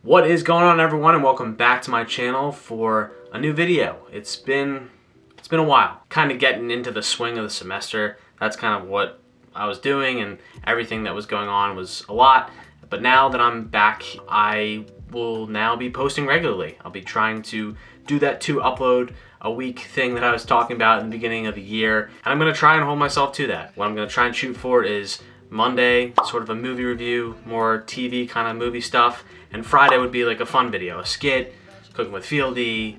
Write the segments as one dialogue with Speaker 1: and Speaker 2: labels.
Speaker 1: What is going on, everyone, and welcome back to my channel for a new video. It's been a while. Kind of getting into the swing of the semester. That's kind of what I was doing, and everything that was going on was a lot. But now that I'm back, I will now be posting regularly. I'll be trying to do that 2-upload a week thing that I was talking about in the beginning of the year. And I'm going to try and hold myself to that. What I'm going to try and shoot for is Monday, sort of a movie review, more TV kind of movie stuff. And Friday would be like a fun video, a skit, cooking with Fieldy,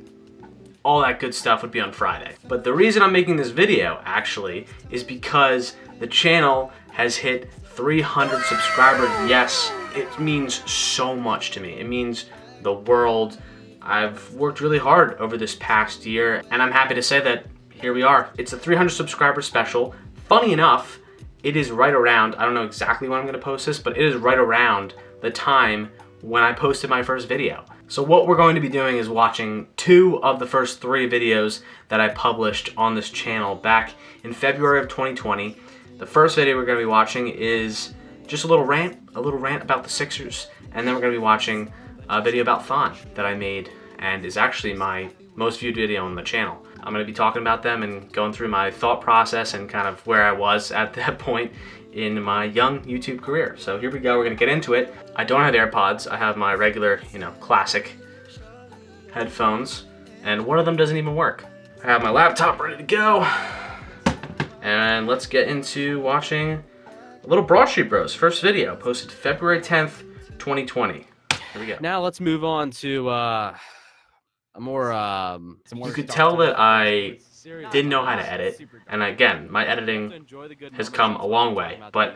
Speaker 1: all that good stuff would be on Friday. But the reason I'm making this video, actually, is because the channel has hit 300 subscribers. Yes, it means so much to me. It means the world. I've worked really hard over this past year, and I'm happy to say that here we are. It's a 300 subscriber special. Funny enough, it is right around, I don't know exactly when I'm gonna post this, but it is right around the time when I posted my first video. So what we're going to be doing is watching 2 of the first 3 videos that I published on this channel back in February of 2020. The first video we're gonna be watching is just a little rant about the Sixers, and then we're gonna be watching a video about Thon that I made and is actually my most viewed video on the channel. I'm gonna be talking about them and going through my thought process and kind of where I was at that point in my young YouTube career. So here we go, we're gonna get into it. I don't have AirPods, I have my regular, classic headphones, and one of them doesn't even work. I have my laptop ready to go, and let's get into watching a little Broad Street Bros first video, posted February 10th, 2020. Here we go.
Speaker 2: Now let's move on to a more
Speaker 1: you could tell that I didn't know how to edit, and again, my editing has come a long way, but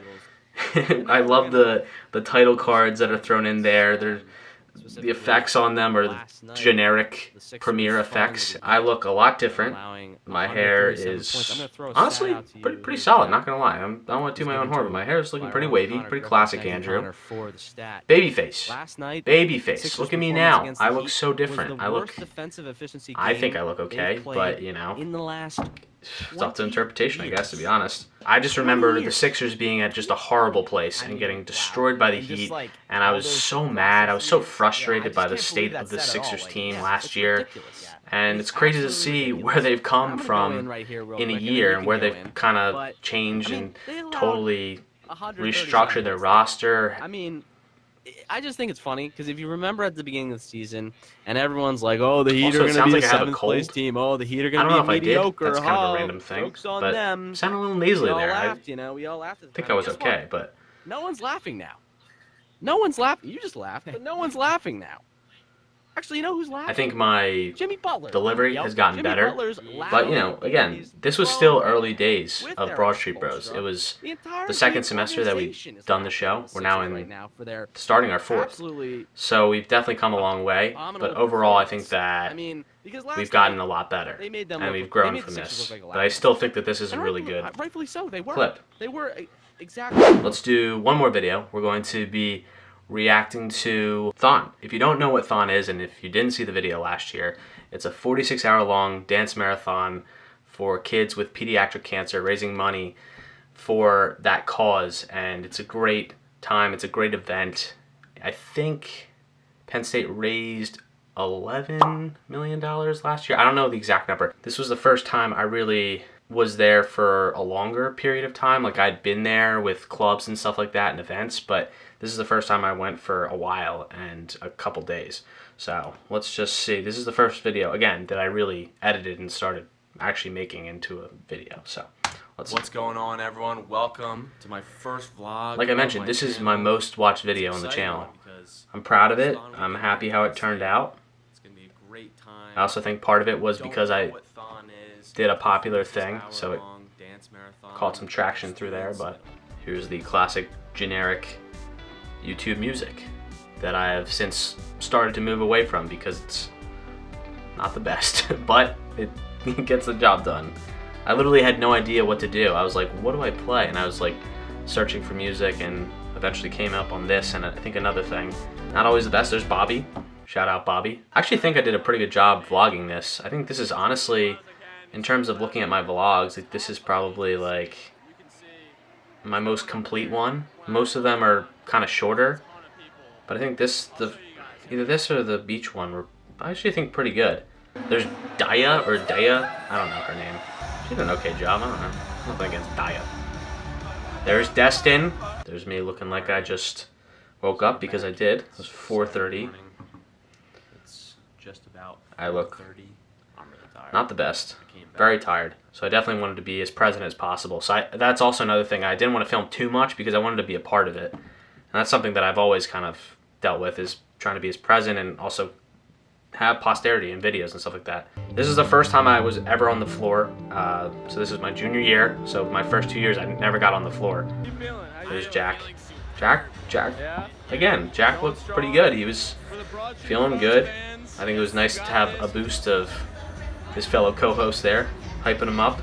Speaker 1: I love the title cards that are thrown in there. The effects on them are generic Premiere effects. I look a lot different. My hair is honestly pretty solid, not gonna lie. I don't want to toot my own horn, but my hair is looking pretty wavy, pretty classic Andrew. Babyface. Babyface. Look at me now. I look so different. I think I look okay, but it's up to interpretation, I guess, to be honest. I just remember the Sixers being at just a horrible place and getting destroyed by the Heat, and I was so mad. I was so frustrated by the state of the Sixers team last year, and it's crazy to see where they've come from in a year and where they've kind of changed and totally restructured their roster.
Speaker 2: I just think it's funny because if you remember at the beginning of the season, and everyone's like, "Oh, the Heat are going to be a 7th place team. Oh, the Heat are going to be mediocre."
Speaker 1: That's kind of a random thing, but sounded a little nasally there.
Speaker 2: Laughed, we all laughed.
Speaker 1: I think I was okay, but
Speaker 2: no one's laughing now. No one's laughing. You just laughed, but no one's laughing now. Actually, you know who's laughing?
Speaker 1: I think my
Speaker 2: Jimmy Butler.
Speaker 1: delivery has gotten better. But, again, this was still early days of Broad Street Bros. It was the second semester that we've done the show. We're now starting our 4th. So we've definitely come a long way. But overall, I think that we've gotten a lot better. And we've grown from this. But I still think that this is a really good clip.
Speaker 2: They were exactly.
Speaker 1: Let's do one more video. We're going to be reacting to Thon. If you don't know what Thon is, and if you didn't see the video last year, it's a 46-hour-long dance marathon for kids with pediatric cancer, raising money for that cause, and it's a great time. It's a great event. I think Penn State raised $11 million last year. I don't know the exact number. This was the first time I really was there for a longer period of time. Like, I'd been there with clubs and stuff like that and events, but this is the first time I went for a while and a couple days. So let's just see. This is the first video, again, that I really edited and started actually making into a video. So let's see.
Speaker 3: What's going on, everyone? Welcome to my first vlog.
Speaker 1: Like I mentioned, this is my most watched video on the channel. I'm proud of it. I'm happy how it turned out.
Speaker 3: It's gonna be a great time.
Speaker 1: I also think part of it was because I did a popular thing, so it caught some traction through there. But here's the classic generic YouTube music that I have since started to move away from because it's not the best, but it gets the job done. I literally had no idea what to do. I was like, what do I play? And I was like searching for music and eventually came up on this and I think another thing. Not always the best. There's Bobby. Shout out Bobby. I actually think I did a pretty good job vlogging this. I think this is honestly, in terms of looking at my vlogs, this is probably like my most complete one. Most of them are kind of shorter, but I think this, Either this or the beach one were, I actually think, pretty good. There's Daya or Daya. I don't know her name. She did an okay job. I don't know. Nothing against Daya. There's Destin. There's me looking like I just woke up because I did. It was 4:30.
Speaker 2: It's just about 4:30.
Speaker 1: I look
Speaker 2: I'm really tired.
Speaker 1: not the best. Very tired. So I definitely wanted to be as present as possible. So that's also another thing. I didn't want to film too much because I wanted to be a part of it. And that's something that I've always kind of dealt with, is trying to be as present and also have posterity in videos and stuff like that. This is the first time I was ever on the floor. So this is my junior year. So my first 2 years I never got on the floor. There's Jack. Jack. Again, Jack looked pretty good. He was feeling good. I think it was nice to have a boost of his fellow co-host there, hyping him up.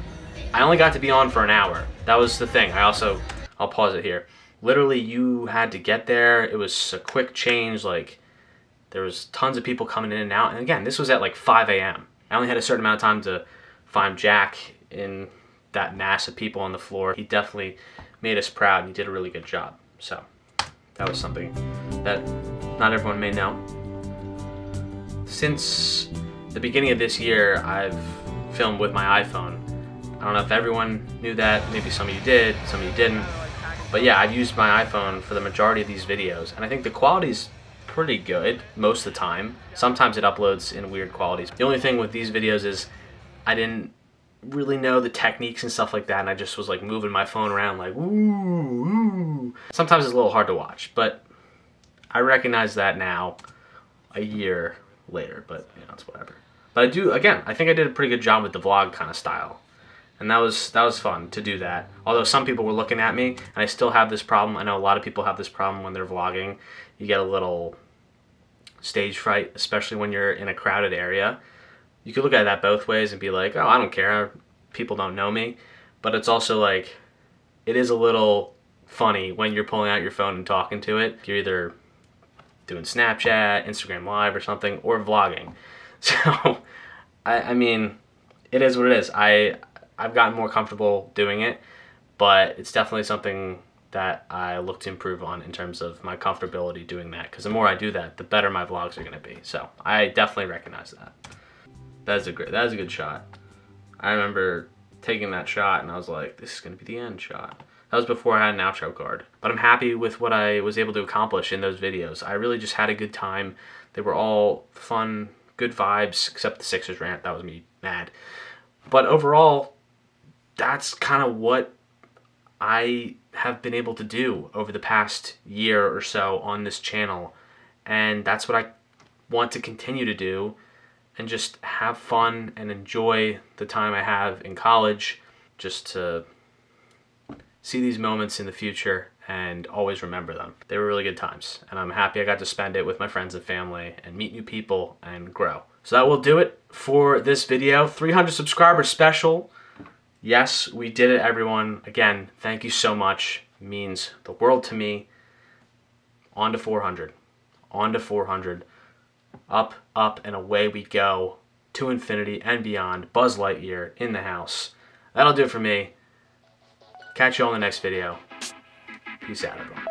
Speaker 1: I only got to be on for an hour. That was the thing. I'll pause it here. Literally, you had to get there. It was a quick change. Like, there was tons of people coming in and out. And again, this was at like 5 a.m. I only had a certain amount of time to find Jack in that mass of people on the floor. He definitely made us proud, and he did a really good job. So that was something that not everyone may know. Since the beginning of this year, I've filmed with my iPhone. I don't know if everyone knew that. Maybe some of you did, some of you didn't. But yeah, I've used my iPhone for the majority of these videos, and I think the quality's pretty good most of the time. Sometimes it uploads in weird qualities. The only thing with these videos is I didn't really know the techniques and stuff like that, and I just was like moving my phone around like, ooh, ooh. Sometimes it's a little hard to watch, but I recognize that now, a year later, but you know, it's whatever. But I think I did a pretty good job with the vlog kind of style. And that was fun to do that. Although some people were looking at me, and I still have this problem. I know a lot of people have this problem when they're vlogging. You get a little stage fright, especially when you're in a crowded area. You could look at that both ways and be like, oh, I don't care. People don't know me. But it's also like, it is a little funny when you're pulling out your phone and talking to it. You're either doing Snapchat, Instagram Live or something, or vlogging. So, I mean, it is what it is. I've gotten more comfortable doing it, but it's definitely something that I look to improve on in terms of my comfortability doing that, because the more I do that, the better my vlogs are going to be. So I definitely recognize that. That is a good shot. I remember taking that shot and I was like, this is going to be the end shot. That was before I had an outro card. But I'm happy with what I was able to accomplish in those videos. I really just had a good time. They were all fun, good vibes, except the Sixers rant. That was me mad. But overall, that's kind of what I have been able to do over the past year or so on this channel. And that's what I want to continue to do, and just have fun and enjoy the time I have in college, just to see these moments in the future and always remember them. They were really good times, and I'm happy I got to spend it with my friends and family and meet new people and grow. So that will do it for this video. 300 subscriber special. Yes, we did it, everyone. Again, thank you so much. It means the world to me. On to 400. On to 400. Up, up, and away we go. To infinity and beyond. Buzz Lightyear in the house. That'll do it for me. Catch you on the next video. Peace out, everyone.